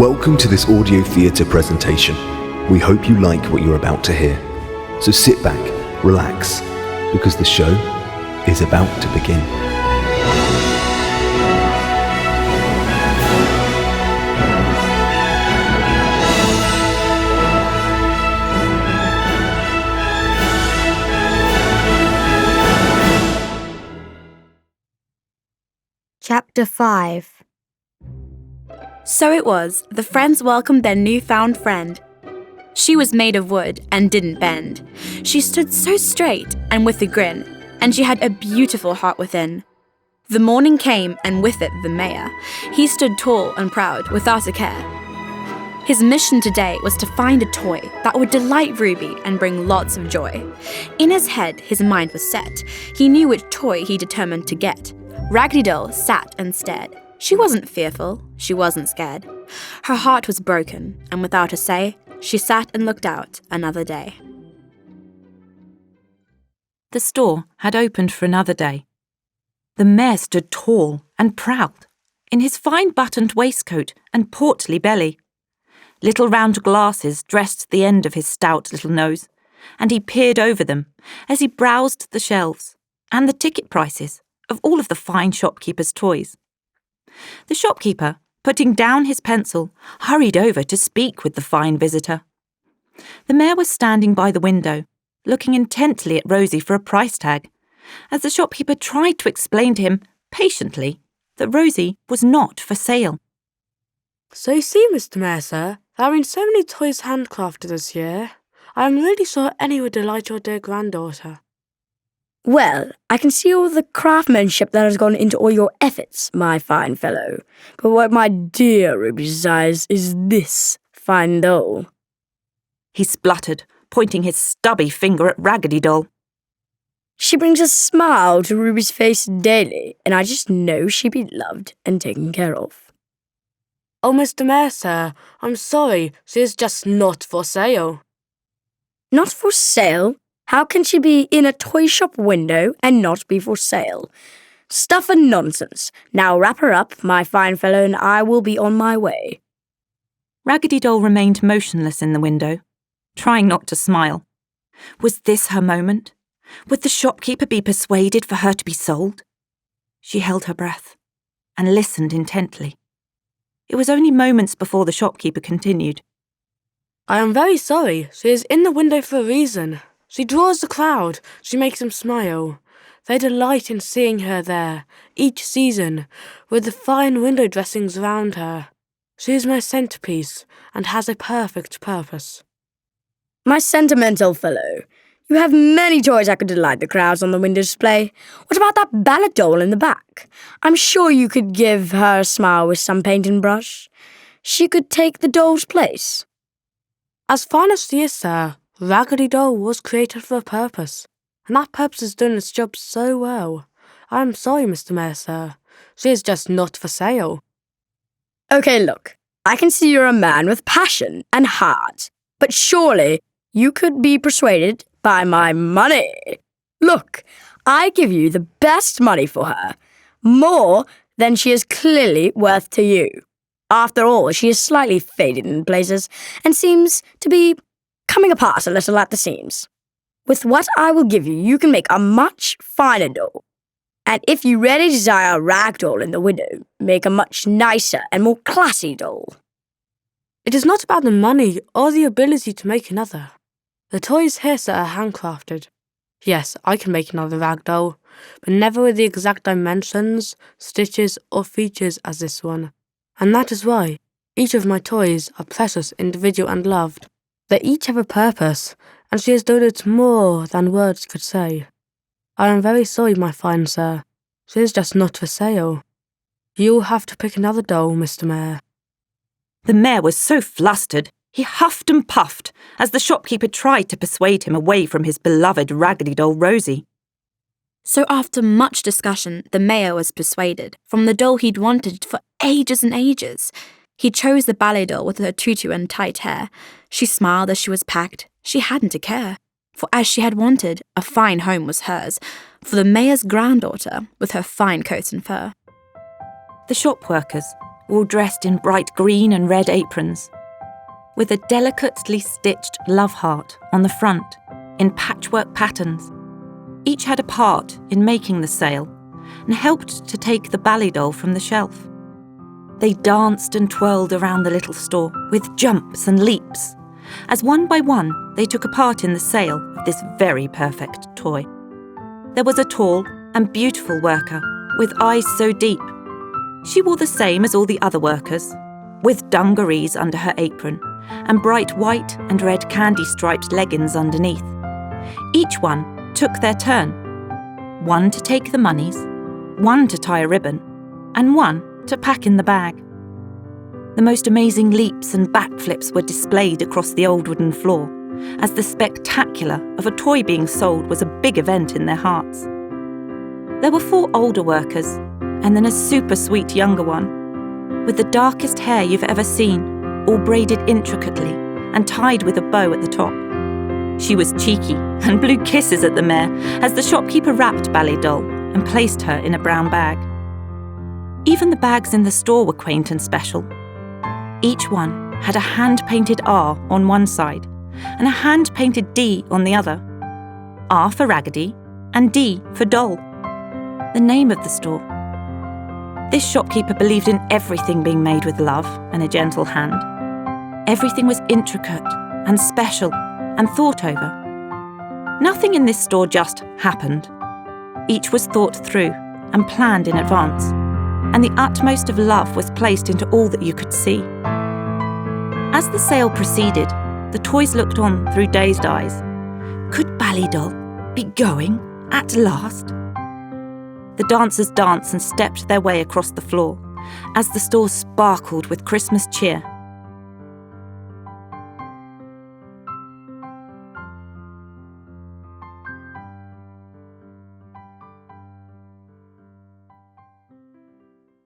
Welcome to this audio theatre presentation. We hope you like what you're about to hear. So sit back, relax, because the show is about to begin. Chapter 5. So it was, the friends welcomed their newfound friend. She was made of wood and didn't bend. She stood so straight and with a grin, and she had a beautiful heart within. The morning came, and with it the mayor. He stood tall and proud, without a care. His mission today was to find a toy that would delight Ruby and bring lots of joy. In his head, his mind was set. He knew which toy he determined to get. Raggedy Doll sat and stared. She wasn't fearful, she wasn't scared. Her heart was broken, and without a say, she sat and looked out another day. The store had opened for another day. The mayor stood tall and proud, in his fine buttoned waistcoat and portly belly. Little round glasses dressed the end of his stout little nose, and he peered over them as he browsed the shelves and the ticket prices of all of the fine shopkeepers' toys. The shopkeeper, putting down his pencil, hurried over to speak with the fine visitor. The mayor was standing by the window, looking intently at Rosie for a price tag, as the shopkeeper tried to explain to him, patiently, that Rosie was not for sale. So you see, Mr. Mayor, sir, there have been so many toys handcrafted this year. I am really sure any would delight your dear granddaughter. Well, I can see all the craftsmanship that has gone into all your efforts, my fine fellow. But what my dear Ruby desires is this fine doll. He spluttered, pointing his stubby finger at Raggedy Doll. She brings a smile to Ruby's face daily, and I just know she'd be loved and taken care of. Oh, Mr. Mayor, sir, I'm sorry, she is just not for sale. Not for sale? How can she be in a toy shop window and not be for sale? Stuff and nonsense. Now wrap her up, my fine fellow, and I will be on my way. Raggedy Doll remained motionless in the window, trying not to smile. Was this her moment? Would the shopkeeper be persuaded for her to be sold? She held her breath and listened intently. It was only moments before the shopkeeper continued. I am very sorry, she is in the window for a reason. She draws the crowd, she makes them smile. They delight in seeing her there, each season, with the fine window dressings round her. She is my centrepiece, and has a perfect purpose. My sentimental fellow, you have many toys that could delight the crowds on the window display. What about that ballad doll in the back? I'm sure you could give her a smile with some paint and brush. She could take the doll's place. As fine as she is, sir, Raggedy Doll was created for a purpose, and that purpose has done its job so well. I am sorry, Mr. Mayor, sir. She is just not for sale. Okay, look, I can see you're a man with passion and heart, but surely you could be persuaded by my money. Look, I give you the best money for her, more than she is clearly worth to you. After all, she is slightly faded in places and seems to be coming apart a little at the seams. With what I will give you, you can make a much finer doll. And if you really desire a rag doll in the window, make a much nicer and more classy doll. It is not about the money or the ability to make another. The toys here, sir, are handcrafted. Yes, I can make another rag doll, but never with the exact dimensions, stitches, or features as this one. And that is why each of my toys are precious, individual, and loved. They each have a purpose, and she has done it more than words could say. I am very sorry, my fine sir. She is just not for sale. You will have to pick another doll, Mr. Mayor. The mayor was so flustered, he huffed and puffed as the shopkeeper tried to persuade him away from his beloved Raggedy Doll Rosie. So after much discussion, the mayor was persuaded from the doll he'd wanted for ages and ages. He chose the ballet doll with her tutu and tight hair. She smiled as she was packed. She hadn't a care. For as she had wanted, a fine home was hers, for the mayor's granddaughter with her fine coat and fur. The shop workers, all dressed in bright green and red aprons, with a delicately stitched love heart on the front in patchwork patterns. Each had a part in making the sale and helped to take the ballet doll from the shelf. They danced and twirled around the little store with jumps and leaps, as one by one they took a part in the sale of this very perfect toy. There was a tall and beautiful worker with eyes so deep. She wore the same as all the other workers, with dungarees under her apron and bright white and red candy-striped leggings underneath. Each one took their turn. One to take the monies, one to tie a ribbon, and one to pack in the bag. The most amazing leaps and backflips were displayed across the old wooden floor, as the spectacular of a toy being sold was a big event in their hearts. There were 4 older workers, and then a super sweet younger one, with the darkest hair you've ever seen, all braided intricately and tied with a bow at the top. She was cheeky and blew kisses at the mare as the shopkeeper wrapped Ballet Doll and placed her in a brown bag. Even the bags in the store were quaint and special. Each one had a hand-painted R on one side and a hand-painted D on the other. R for Raggedy and D for Doll, the name of the store. This shopkeeper believed in everything being made with love and a gentle hand. Everything was intricate and special and thought over. Nothing in this store just happened. Each was thought through and planned in advance, and the utmost of love was placed into all that you could see. As the sale proceeded, the toys looked on through dazed eyes. Could Ballet Doll be going at last? The dancers danced and stepped their way across the floor as the store sparkled with Christmas cheer